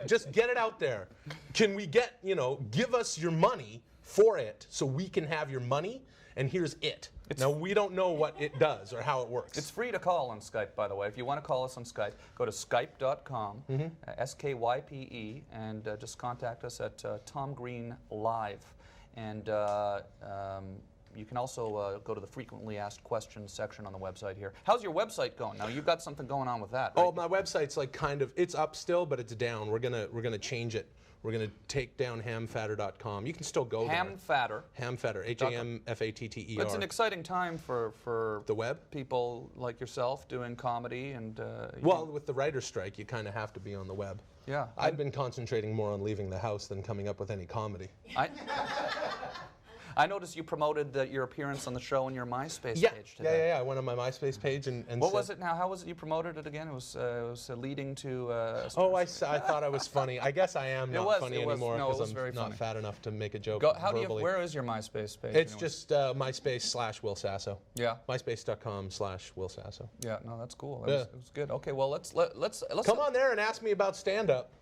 Speaker 2: Just get it out there. Can we give us your money for it so we can have your money, and here's it. Now, we don't know what it does or how it works.
Speaker 1: It's free to call on Skype, by the way. If you want to call us on Skype, go to skype.com, SKYPE, and just contact us at Tom Green Live. And you can also go to the frequently asked questions section on the website here. How's your website going? Now you've got something going on with that, right?
Speaker 2: Oh, my website's it's up still, but it's down. We're gonna change it We're going to take down hamfatter.com. You can still go
Speaker 1: Hamfatter.
Speaker 2: there. Hamfatter. H-A-M-F-A-T-T-E-R.
Speaker 1: It's an exciting time for
Speaker 2: the web.
Speaker 1: People like yourself doing comedy and.
Speaker 2: Well, with the writer's strike, you kind of have to be on the web.
Speaker 1: Yeah.
Speaker 2: I've been concentrating more on leaving the house than coming up with any comedy.
Speaker 1: I noticed you promoted your appearance on the show on your MySpace page today.
Speaker 2: Yeah. I went on my MySpace page and
Speaker 1: what was it now? How was it you promoted it again? It was leading to.
Speaker 2: I thought I was funny. I guess I am not funny anymore because I'm not fat enough to make a joke verbally.
Speaker 1: Where is your MySpace page?
Speaker 2: It's just MySpace/Will Sasso.
Speaker 1: Yeah.
Speaker 2: MySpace.com/Will Sasso.
Speaker 1: Yeah, no, that's cool. It was good. Okay, well let's
Speaker 2: come on there and ask me about stand-up.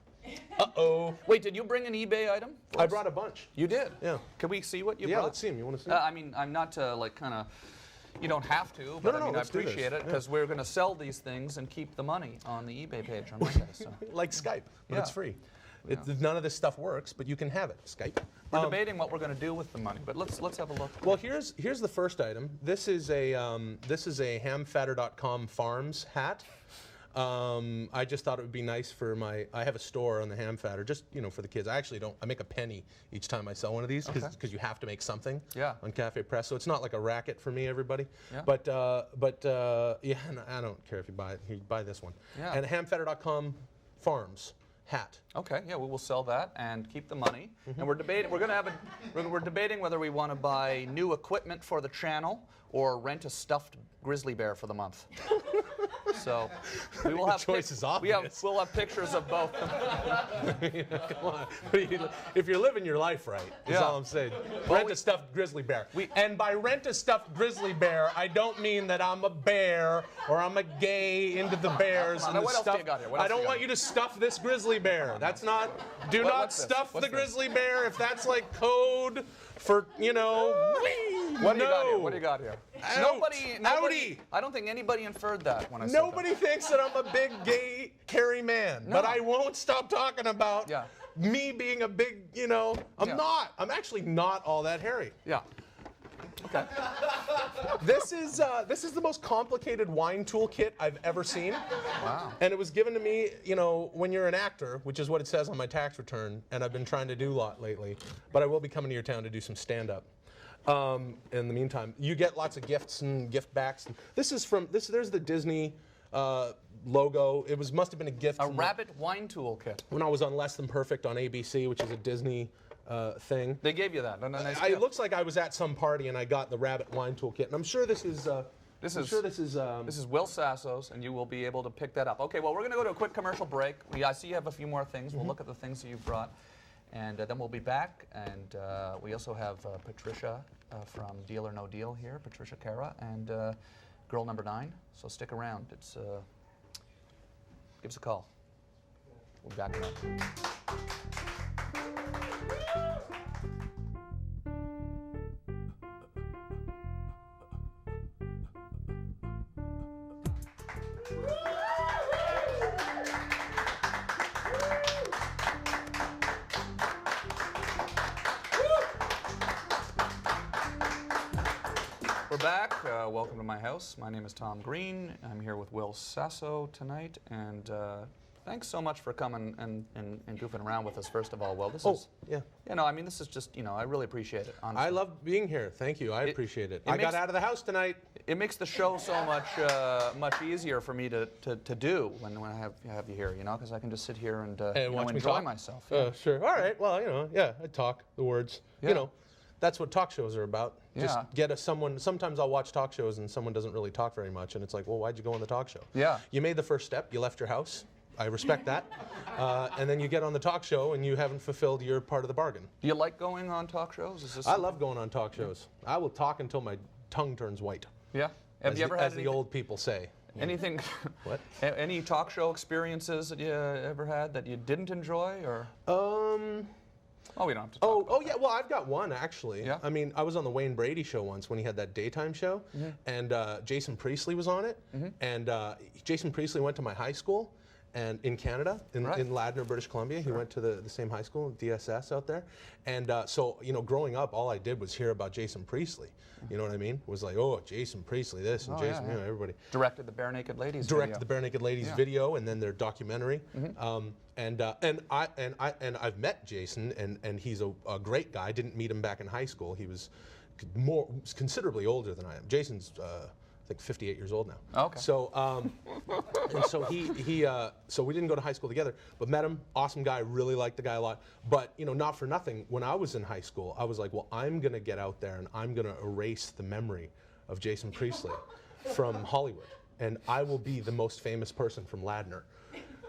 Speaker 2: Uh-oh.
Speaker 1: Wait, did you bring an eBay item?
Speaker 2: I brought a bunch.
Speaker 1: You did?
Speaker 2: Yeah.
Speaker 1: Can we see what you brought?
Speaker 2: Yeah, let's see them. You want to see
Speaker 1: I mean, I'm not you don't have to, but I appreciate it because we're going to sell these things and keep the money on the eBay page on Monday. So.
Speaker 2: Like Skype, but it's free. None of this stuff works, but you can have it. Skype.
Speaker 1: We're debating what we're going to do with the money, but let's have a look.
Speaker 2: Well, here's the first item. This is a hamfatter.com farms hat. I just thought it would be nice for I have a store on the Hamfatter, just for the kids. I actually don't. I make a penny each time I sell one of these because you have to make something. On Cafe Press, so it's not like a racket for me, everybody.
Speaker 1: Yeah.
Speaker 2: But yeah, no, I don't care if you buy it. You buy this one.
Speaker 1: Yeah.
Speaker 2: And hamfatter.com farms hat.
Speaker 1: Okay, yeah, we will sell that and keep the money. And we're debating. We're debating whether we want to buy new equipment for the channel or rent a stuffed grizzly bear for the month. So we will have
Speaker 2: choice is obvious.
Speaker 1: We'll have pictures of both.
Speaker 2: Come on. If you're living your life right, is all I'm saying. Rent a stuffed grizzly bear. And by rent a stuffed grizzly bear, I don't mean that I'm a bear or I'm a gay into the bears and the
Speaker 1: what
Speaker 2: stuff.
Speaker 1: Else do you got here?
Speaker 2: I don't want you to stuff this grizzly bear. That's not. Do not stuff the grizzly bear if that's like code for
Speaker 1: What do you got here? What do you got here? Nobody. I don't think anybody inferred that when I said that.
Speaker 2: Nobody thinks that I'm a big, gay, hairy man. No. But I won't stop talking about me being a big, I'm not. I'm actually not all that hairy.
Speaker 1: Yeah. Okay.
Speaker 2: This is the most complicated wine toolkit I've ever seen.
Speaker 1: Wow.
Speaker 2: And it was given to me, when you're an actor, which is what it says on my tax return, and I've been trying to do a lot lately. But I will be coming to your town to do some stand-up. In the meantime, you get lots of gifts and gift backs. This is there's the Disney logo. It must have been a gift.
Speaker 1: A rabbit wine toolkit.
Speaker 2: When I was on Less Than Perfect on ABC, which is a Disney thing.
Speaker 1: They gave you that.
Speaker 2: It looks like I was at some party and I got the rabbit wine toolkit, and I'm sure this is.
Speaker 1: This is Will Sasso's, and you will be able to pick that up. Okay, well, we're going to go to a quick commercial break. I see you have a few more things. We'll look at the things that you've brought, and then we'll be back. And we also have Patricia from Deal or No Deal here, Patricia Cara, and girl number 9. So stick around. Give us a call. We'll be back in a minute. We're back. Welcome to my house. My name is Tom Green. I'm here with Will Sasso tonight, and thanks so much for coming and goofing around with us. First of all, Will, this is this is just I really appreciate it. Honestly.
Speaker 2: I love being here. Thank you. I appreciate it. I got out of the house tonight.
Speaker 1: It makes the show so much easier for me to do when I have you here, because I can just sit here and enjoy myself. Yeah.
Speaker 2: Sure. All right. Well, I talk the words.
Speaker 1: Yeah.
Speaker 2: That's what talk shows are about.
Speaker 1: Yeah.
Speaker 2: Just get someone. Sometimes I'll watch talk shows and someone doesn't really talk very much, and it's like, well, why'd you go on the talk show?
Speaker 1: Yeah.
Speaker 2: You made the first step. You left your house. I respect that. And then you get on the talk show and you haven't fulfilled your part of the bargain.
Speaker 1: Do you like going on talk shows?
Speaker 2: I love going on talk shows. I will talk until my tongue turns white.
Speaker 1: Yeah. Have you ever had
Speaker 2: as the old people say?
Speaker 1: Anything?
Speaker 2: What?
Speaker 1: Any talk show experiences that you ever had that you didn't enjoy, or? Oh, we don't have to talk about
Speaker 2: yeah. Well, I've got one actually.
Speaker 1: Yeah.
Speaker 2: I mean, I was on the Wayne Brady show once when he had that daytime show, and Jason Priestley was on it, and Jason Priestley went to my high school, and in Canada, in Ladner, British Columbia. He went to the same high school, DSS out there. And so, you know, growing up, all I did was hear about Jason Priestley. You know what I mean? It was like, oh, Jason Priestley, this, and Jason, you know, everybody.
Speaker 1: Directed the Bare Naked Ladies
Speaker 2: Directed the Bare Naked Ladies video, and then their documentary. And I've met Jason, and he's a great guy. I didn't meet him back in high school. He was considerably older than I am. Jason's I think 58 years old now.
Speaker 1: Okay.
Speaker 2: So and so so we didn't go to high school together, but met him. Awesome guy. Really liked the guy a lot. But you know, not for nothing. When I was in high school, I was like, well, I'm gonna get out there and I'm gonna erase the memory of Jason Priestley from Hollywood, and I will be the most famous person from Ladner.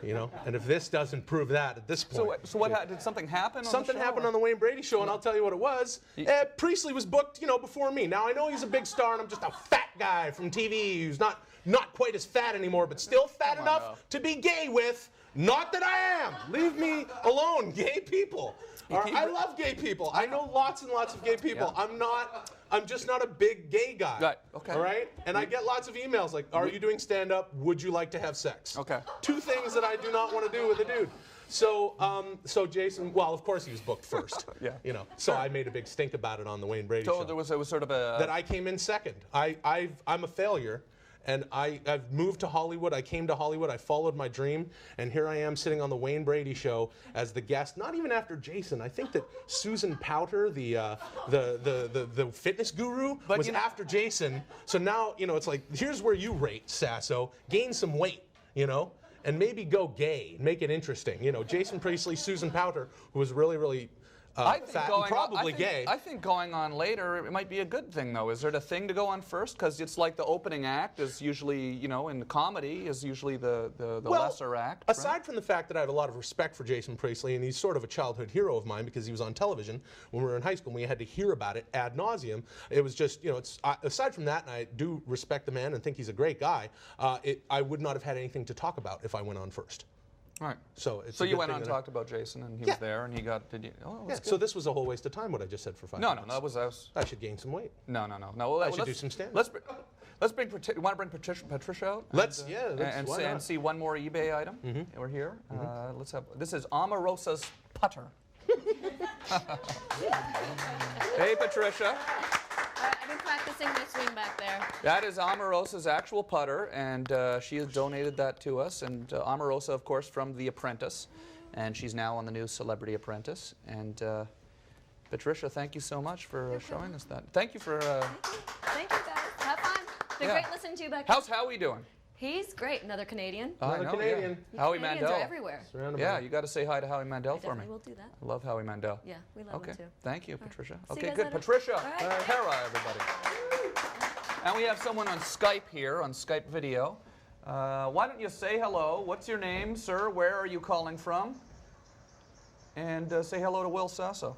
Speaker 2: You know, and if this doesn't prove that at this point.
Speaker 1: So what did something happen?
Speaker 2: Something happened on the Wayne Brady show, and I'll tell you what it was. Priestley was booked, you know, before me. Now I know he's a big star, and I'm just a fat guy from TV who's not quite as fat anymore, but still fat enough to be gay with. Not that I am. Leave me alone, gay people. I love gay people. I know lots and lots of gay people.
Speaker 1: Yeah.
Speaker 2: I'm just not a big gay guy.
Speaker 1: Right, okay.
Speaker 2: All right? And I get lots of emails like, are you doing stand-up? Would you like to have sex?
Speaker 1: Okay.
Speaker 2: Two things that I do not want to do with a dude. So, so Jason, well, of course he was booked first.
Speaker 1: Yeah.
Speaker 2: You know, so I made a big stink about it on the Wayne Brady show.
Speaker 1: It was sort of a...
Speaker 2: That I came in second. I'm a failure. And I've moved to Hollywood. I came to Hollywood. I followed my dream, and here I am sitting on the Wayne Brady show as the guest. Not even after Jason. I think that Susan Powter, the fitness guru, was after Jason. So now, you know, it's like, here's where you rate, Sasso. Gain some weight, you know, and maybe go gay. Make it interesting. You know, Jason Priestley, Susan Powter, who was really, really. Fat and probably gay.
Speaker 1: I think going on later, it might be a good thing, though. Is there a thing to go on first? Because it's like the opening act is usually, you know, in comedy is usually the lesser act.
Speaker 2: Aside from the fact that I have a lot of respect for Jason Priestley, and he's sort of a childhood hero of mine because he was on television when we were in high school and we had to hear about it ad nauseum. It was just, you know, aside from that, and I do respect the man and think he's a great guy, I would not have had anything to talk about if I went on first.
Speaker 1: Right.
Speaker 2: So
Speaker 1: you went on and talked about Jason, and he was there, and he got. Did you? Oh,
Speaker 2: yeah. So this was a whole waste of time. What I just said for 5 minutes.
Speaker 1: No, that was.
Speaker 2: I should gain some weight.
Speaker 1: No.
Speaker 2: Well, I should do some stand-up.
Speaker 1: Let's bring. You want to bring Patricia out?
Speaker 2: Let's.
Speaker 1: And see one more eBay item. We're here. Let's have. This is Omarosa's putter. Hey, Patricia.
Speaker 3: I've been practicing my swing back there.
Speaker 1: That is Omarosa's actual putter, and she has donated that to us. And Omarosa, of course, from The Apprentice, and she's now on the new Celebrity Apprentice. And Patricia, thank you so much for showing us that. Thank you for...
Speaker 3: Thank you, guys. Have fun. It's been great listening to you back
Speaker 1: How's Howie doing?
Speaker 3: He's great. Another Canadian.
Speaker 2: Another Canadian.
Speaker 1: Yeah. Howie
Speaker 3: Canadians
Speaker 1: Mandel.
Speaker 3: are everywhere.
Speaker 1: Yeah, you got to say hi to Howie Mandel for me.
Speaker 3: Definitely will do that.
Speaker 1: I love Howie Mandel.
Speaker 3: Yeah, we love him too.
Speaker 1: Thank you, Patricia.
Speaker 3: See you
Speaker 1: Okay,
Speaker 3: guys
Speaker 1: good.
Speaker 3: later.
Speaker 1: Patricia,
Speaker 3: All right.
Speaker 1: Hera, everybody. And we have someone on Skype here, on Skype video. Why don't you say hello? What's your name, sir? Where are you calling from? And say hello to Will Sasso.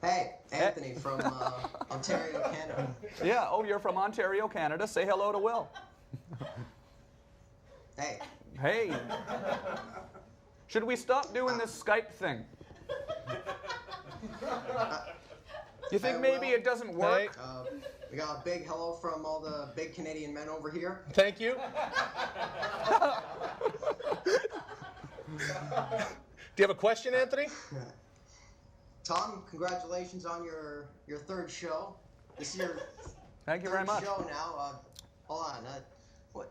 Speaker 9: Hey, Anthony from Ontario, Canada.
Speaker 1: Yeah, oh, you're from Ontario, Canada. Say hello to Will.
Speaker 9: Hey.
Speaker 1: Hey. Should we stop doing this Skype thing? You think maybe it doesn't work?
Speaker 9: We got a big hello from all the big Canadian men over here.
Speaker 2: Thank you. Do you have a question, Anthony?
Speaker 9: Tom, congratulations on your third show. This is your
Speaker 1: Thank you very
Speaker 9: third
Speaker 1: much.
Speaker 9: show now. Hold on. What?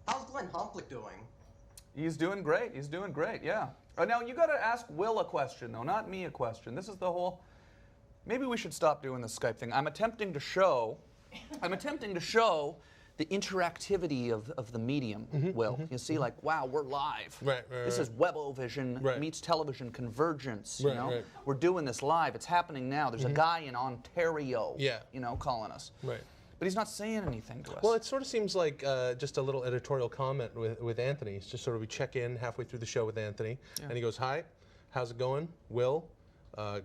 Speaker 9: How's Glenn Humplick doing?
Speaker 1: He's doing great. He's doing great, yeah. Now, you got to ask Will a question, though, not me a question. This is the whole... Maybe we should stop doing this Skype thing. I'm attempting to show the interactivity of the medium, Will. You see, like, wow, we're live.
Speaker 2: Right,
Speaker 1: this is Webovision meets television convergence, you know?
Speaker 2: Right.
Speaker 1: We're doing this live. It's happening now. There's a guy in Ontario, you know, calling us.
Speaker 2: Right.
Speaker 1: But he's not saying anything to us.
Speaker 2: Well, it sort of seems like just a little editorial comment with Anthony. It's just sort of we check in halfway through the show with Anthony, and he goes, "Hi, how's it going? Will,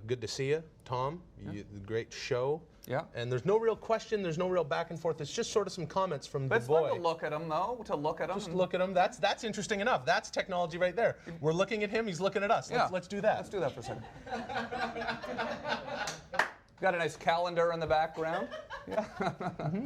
Speaker 2: good to see you. Tom, great show."
Speaker 1: Yeah.
Speaker 2: And there's no real question. There's no real back and forth. It's just sort of some comments from
Speaker 1: But
Speaker 2: the boy.
Speaker 1: it's fun to look at him, though. To look at him.
Speaker 2: Just look at him. That's interesting enough. That's technology right there. We're looking at him. He's looking at us. Let's do that.
Speaker 1: Let's do that for a second. Got a nice calendar in the background.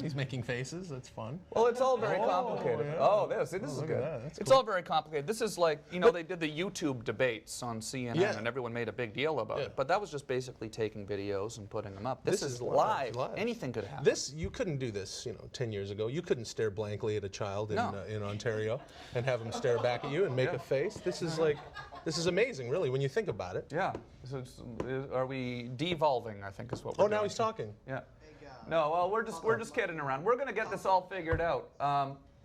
Speaker 2: He's making faces. That's fun.
Speaker 1: Well, it's all very complicated.
Speaker 2: yeah.
Speaker 1: Oh, this is
Speaker 2: look at
Speaker 1: good.
Speaker 2: that. That's
Speaker 1: It's
Speaker 2: cool.
Speaker 1: all very complicated. This is like, you know, they did the YouTube debates on CNN,
Speaker 2: Yeah.
Speaker 1: and everyone made a big deal about
Speaker 2: Yeah.
Speaker 1: it. But that was just basically taking videos and putting them up. This is
Speaker 2: live.
Speaker 1: live. Anything could happen.
Speaker 2: This, you couldn't do this, 10 years ago. You couldn't stare blankly at a child
Speaker 1: No.
Speaker 2: in Ontario and have him stare back at you and make a face. This is amazing, really, when you think about it.
Speaker 1: Yeah. So are we devolving, I think is what we're
Speaker 2: Oh,
Speaker 1: doing.
Speaker 2: now he's talking.
Speaker 1: Yeah. No, well, we're just kidding around. We're going to get this all figured out.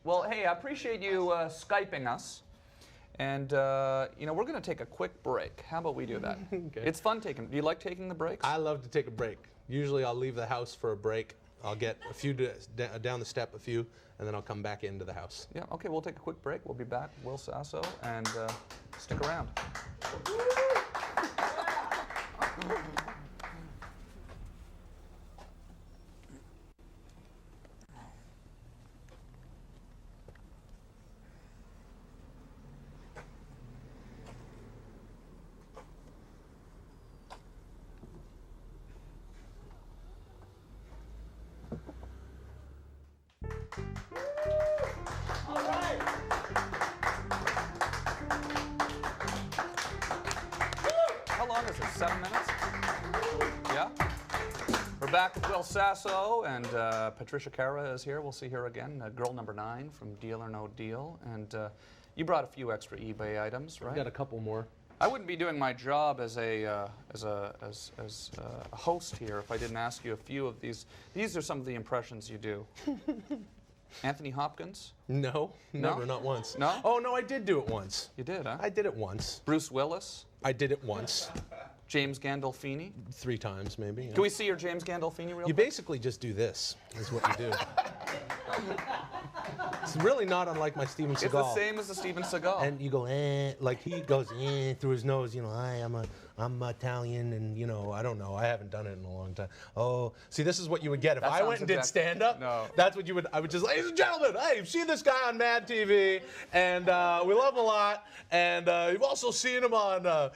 Speaker 1: Well, hey, I appreciate you Skyping us. And, we're going to take a quick break. How about we do that?
Speaker 2: Okay.
Speaker 1: It's fun taking. Do you like taking the breaks?
Speaker 2: I love to take a break. Usually I'll leave the house for a break. I'll get a few down the step, and then I'll come back into the house.
Speaker 1: Yeah, okay, we'll take a quick break. We'll be back. Will Sasso, and stick around. How long is it? 7 minutes? Yeah? We're back with Will Sasso, and Patricia Cara is here. We'll see her again. Girl number 9 from Deal or No Deal. And you brought a few extra eBay items, right?
Speaker 2: I've got a couple more.
Speaker 1: I wouldn't be doing my job as a host here if I didn't ask you a few of these. These are some of the impressions you do. Anthony Hopkins?
Speaker 2: No, never, not once.
Speaker 1: No?
Speaker 2: Oh, no, I did do it once.
Speaker 1: You did, huh?
Speaker 2: I did it once.
Speaker 1: Bruce Willis?
Speaker 2: I did it once.
Speaker 1: James Gandolfini?
Speaker 2: 3 times, maybe. Yeah.
Speaker 1: Can we see your James Gandolfini real
Speaker 2: You
Speaker 1: quick?
Speaker 2: basically just do this, is what you do. It's really not unlike my Steven Seagal.
Speaker 1: It's the same as the Steven Seagal.
Speaker 2: And you go, like he goes, through his nose, hi, I'm Italian, and I don't know, I haven't done it in a long time. Oh, see, this is what you would get if
Speaker 1: That
Speaker 2: I
Speaker 1: sounds
Speaker 2: went and did
Speaker 1: exact-
Speaker 2: stand-up.
Speaker 1: No.
Speaker 2: That's what I would just, ladies and gentlemen, hey, you've seen this guy on Mad TV, and we love him a lot, and you've also seen him on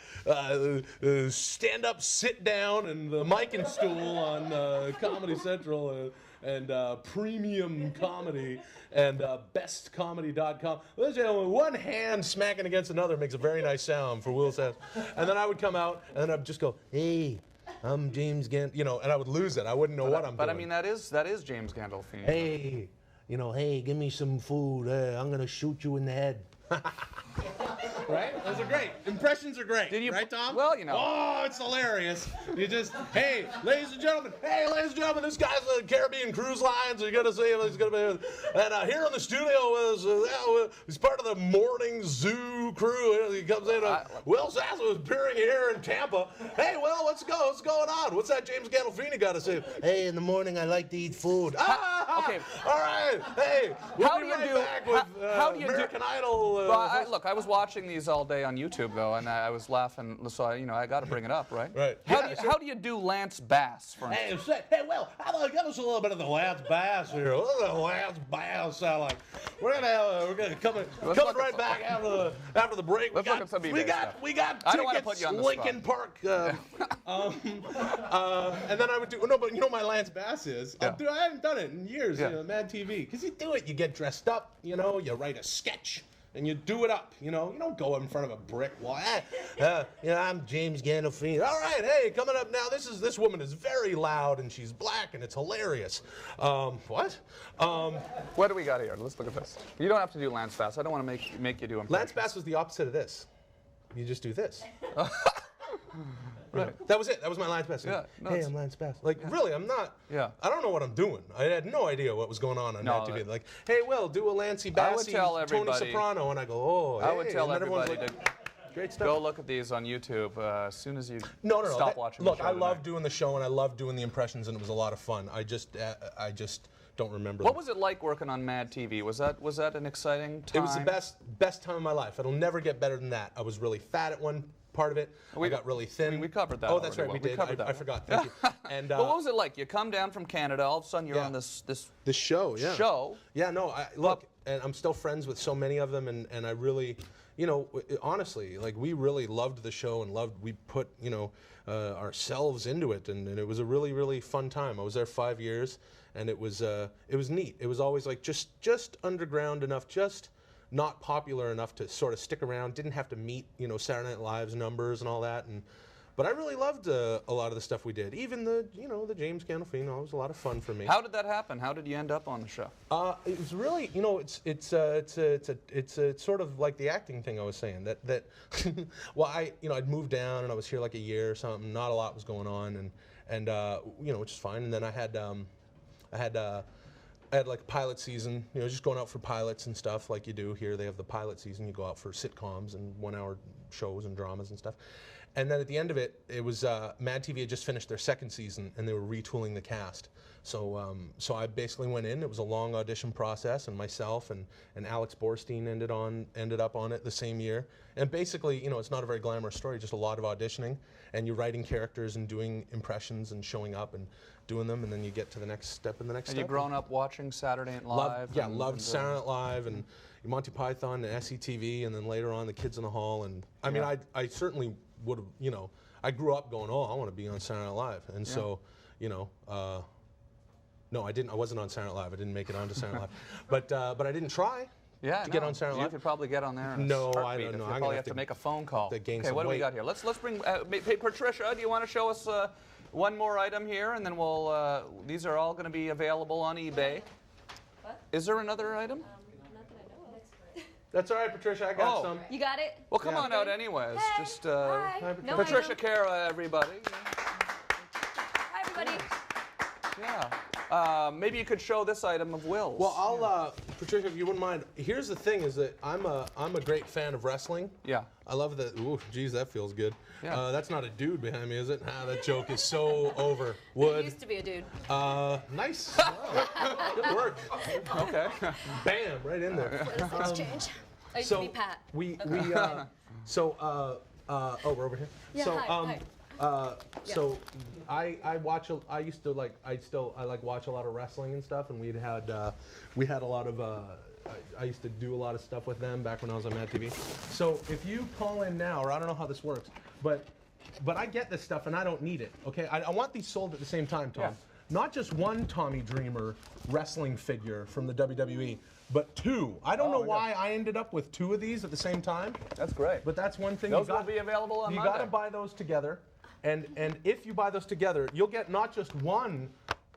Speaker 2: stand-up, sit down, and the mic and stool on Comedy Central, and premium comedy, and bestcomedy.com. Ladies and gentlemen, one hand smacking against another makes a very nice sound for Will Sasso. And then I would come out, and then I'd just go, hey, I'm James and I would lose it. I wouldn't know what I'm doing.
Speaker 1: But I mean, that is James Gandolfini.
Speaker 2: Hey, hey, give me some food. I'm going to shoot you in the head. Right? Those are great. Impressions are great.
Speaker 1: Did you,
Speaker 2: right, Tom?
Speaker 1: Well,
Speaker 2: Oh, it's hilarious. You just, hey, ladies and gentlemen, this guy's the Caribbean Cruise Lines. You're going to see him. He's going to be, and here in the studio he's part of the morning zoo crew. He comes in. Will Sasso is appearing here in Tampa. Hey, Will, what's going on? What's that James Gandolfini got to say? Hey, in the morning I like to eat food.
Speaker 1: Okay.
Speaker 2: All right. Hey, we'll be right back with
Speaker 1: how do you
Speaker 2: American Idol.
Speaker 1: Well, look, I was watching these all day on YouTube, though, and I was laughing, so I got to bring it up, right?
Speaker 2: Right.
Speaker 1: How do you do Lance Bass, for instance?
Speaker 2: Hey, Will, how about give us a little bit of the Lance Bass here? What does the Lance Bass sound like? We're gonna come right back after the break.
Speaker 1: Let's look at some eBay stuff.
Speaker 2: We got
Speaker 1: I don't wanna
Speaker 2: tickets,
Speaker 1: put you on the
Speaker 2: Lincoln Park. And then I would do but you know what my Lance Bass is?
Speaker 1: Yeah.
Speaker 2: I haven't done it in years.
Speaker 1: Yeah.
Speaker 2: Mad TV. Because you do it, you get dressed up. You write a sketch. And you do it up, you don't go in front of a brick wall. I'm James Gandolfini. All right, hey, coming up now. This woman is very loud and she's black and it's hilarious. What?
Speaker 1: What do we got here? Let's look at this. You don't have to do Lance Bass. I don't want to make you do impressions.
Speaker 2: Lance Bass was the opposite of this. You just do this.
Speaker 1: Right.
Speaker 2: That was it. That was my Lance Bass.
Speaker 1: Yeah, no,
Speaker 2: hey, I'm Lance Bass. Really, I'm not.
Speaker 1: Yeah.
Speaker 2: I don't know what I'm doing. I had no idea what was going on
Speaker 1: No,
Speaker 2: Mad TV. Like, hey, Will, do a Lancey Bassey,
Speaker 1: everybody-
Speaker 2: Tony Soprano, and I go,
Speaker 1: I would
Speaker 2: hey,
Speaker 1: tell
Speaker 2: and then everyone's
Speaker 1: everybody
Speaker 2: like, great stuff.
Speaker 1: go look at these on YouTube as soon as you
Speaker 2: No.
Speaker 1: stop watching
Speaker 2: Look,
Speaker 1: the show
Speaker 2: I love
Speaker 1: tonight.
Speaker 2: doing the show and I love doing the impressions, and it was a lot of fun. I just don't remember.
Speaker 1: What
Speaker 2: them.
Speaker 1: was it like working on Mad TV? Was that an exciting time?
Speaker 2: It was the best time of my life. It'll never get better than that. I was really fat at one part of it. I got really thin.
Speaker 1: we covered that
Speaker 2: Oh, that's right,
Speaker 1: already.
Speaker 2: we did.
Speaker 1: covered that.
Speaker 2: I forgot. Thank you. And
Speaker 1: But what was it like? You come down from Canada, all of a sudden you're
Speaker 2: Yeah.
Speaker 1: on this
Speaker 2: the show, yeah.
Speaker 1: show.
Speaker 2: Yeah, no. Look, and I'm still friends with so many of them, and I really, honestly, like we really loved the show and we put, ourselves into it, and it was a really, really fun time. I was there 5 years, and it was neat. It was always like just underground enough, just not popular enough to sort of stick around. Didn't have to meet, Saturday Night Live's numbers and all that, but I really loved a lot of the stuff we did. Even the James Gandolfino, it was a lot of fun for me.
Speaker 1: How did that happen? How did you end up on the show?
Speaker 2: It was really, it's sort of like the acting thing I was saying. That well, I'd moved down and I was here like a year or something. Not a lot was going on, and which is fine. And then I had like a pilot season, just going out for pilots and stuff like you do here. They have the pilot season. You go out for sitcoms and 1-hour shows and dramas and stuff. And then at the end of it, it was Mad TV had just finished their second season, and they were retooling the cast. So I basically went in. It was a long audition process, and myself and Alex Borstein ended up on it the same year. And basically, it's not a very glamorous story, just a lot of auditioning, and you're writing characters and doing impressions and showing up and doing them, and then you get to the next step and the next step.
Speaker 1: And you've grown up watching Saturday Night Live?
Speaker 2: Loved Saturday Night Live and Monty Python and SCTV, and then later on The Kids in the Hall. And I mean, I certainly would have, I grew up going, I want to be on Saturday Night Live. And so, no, I didn't. I wasn't on Saturday Night Live. I didn't make it onto Saturday Night Live. But I didn't try to get on Saturday Night Live.
Speaker 1: You could probably get on there.
Speaker 2: No, I don't know.
Speaker 1: You probably have to make a phone call.
Speaker 2: Okay,
Speaker 1: what do we got here? Let's bring. Hey, Patricia, do you want to show us one more item here, and then we'll. These are all going to be available on eBay.
Speaker 3: What?
Speaker 1: Is there another item?
Speaker 3: Not that I know of.
Speaker 2: That's all right, Patricia. I got some.
Speaker 3: You got it?
Speaker 1: Well, come on out anyways.
Speaker 3: Hey.
Speaker 1: Just
Speaker 3: Hi. No
Speaker 1: Patricia
Speaker 3: item.
Speaker 1: Cara, everybody.
Speaker 3: Hi, everybody.
Speaker 1: Yeah. Maybe you could show this item of Will's.
Speaker 2: Well, I'll, Patricia, if you wouldn't mind. Here's the thing: is that I'm a great fan of wrestling.
Speaker 1: Yeah.
Speaker 2: I love the. Ooh, geez, that feels good.
Speaker 1: Yeah.
Speaker 2: That's not a dude behind me, is it? That joke is so over. Wood.
Speaker 3: Used to be a dude.
Speaker 2: Nice. Wow. Good work.
Speaker 1: Okay.
Speaker 2: Bam, right in there.
Speaker 3: Things change. I used to be Pat.
Speaker 2: Oh, we're over here.
Speaker 3: Yeah,
Speaker 2: so,
Speaker 3: hi.
Speaker 2: So I watch. I like watch a lot of wrestling and stuff, and we had a lot of. I used to do a lot of stuff with them back when I was on Mad TV. So if you call in now, or I don't know how this works, but I get this stuff and I don't need it. Okay, I want these sold at the same time, Tom.
Speaker 1: Yeah.
Speaker 2: Not just one Tommy Dreamer wrestling figure from the WWE, but two. I don't know why I ended up with two of these at the same time.
Speaker 1: That's great.
Speaker 2: But that's one thing.
Speaker 1: Those will be available on
Speaker 2: You
Speaker 1: Monday.
Speaker 2: got to buy those together, and if you buy those together, you'll get not just one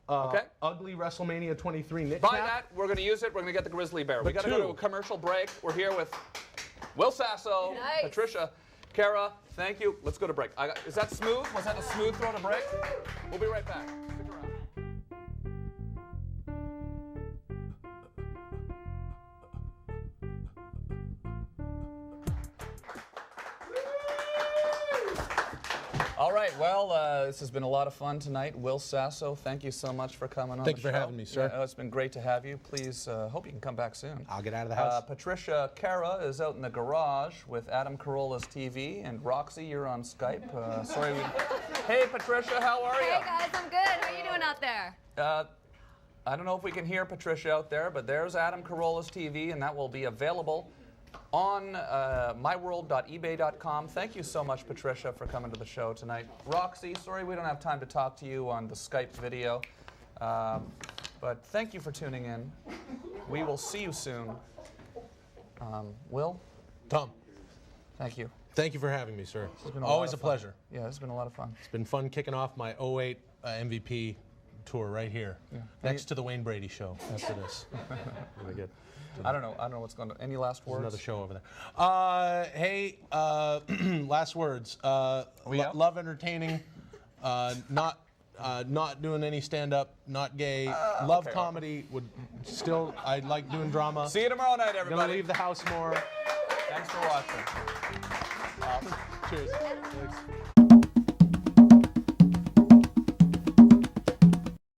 Speaker 2: ugly WrestleMania 23 knit
Speaker 1: Buy
Speaker 2: cap.
Speaker 1: that. We're going to use it. We're going to get the Grizzly Bear. We got to go to a commercial break. We're here with Will Sasso,
Speaker 3: Nice.
Speaker 1: Patricia Cara. Thank you. Let's go to break. Is that smooth? Was that a smooth throw to break? We'll be right back. Stick around. All right, well, this has been a lot of fun tonight. Will Sasso, thank you so much for coming on
Speaker 2: Thank
Speaker 1: the
Speaker 2: you for
Speaker 1: show.
Speaker 2: having me, sir.
Speaker 1: Yeah, it's been great to have you. Please, hope you can come back soon.
Speaker 2: I'll get out of the house.
Speaker 1: Patricia Cara is out in the garage with Adam Carolla's TV, and Roxy, you're on Skype. Sorry. Hey, Patricia, how are you?
Speaker 3: Hey, guys, I'm good. How are you doing out there?
Speaker 1: I don't know if we can hear Patricia out there, but there's Adam Carolla's TV, and that will be available on myworld.ebay.com. Thank you so much, Patricia, for coming to the show tonight. Roxy, sorry we don't have time to talk to you on the Skype video, but thank you for tuning in. We will see you soon. Will?
Speaker 2: Tom,
Speaker 1: Thank you.
Speaker 2: thank you for having me, sir.
Speaker 1: It's been
Speaker 2: Always
Speaker 1: lot
Speaker 2: a
Speaker 1: of fun.
Speaker 2: pleasure.
Speaker 1: Yeah, it's been a lot of fun.
Speaker 2: It's been fun kicking off my 08 MVP tour right here, next to the Wayne Brady show. That's it is. Really good.
Speaker 1: I don't know what's going on. Any last words?
Speaker 2: Another show over there. Hey, last words. Love entertaining. Not doing any stand-up. Not gay. Love comedy. I'd like doing drama.
Speaker 1: See you tomorrow night, everybody.
Speaker 2: Gonna leave the house more.
Speaker 1: Thanks for watching.
Speaker 2: Cheers. Thanks.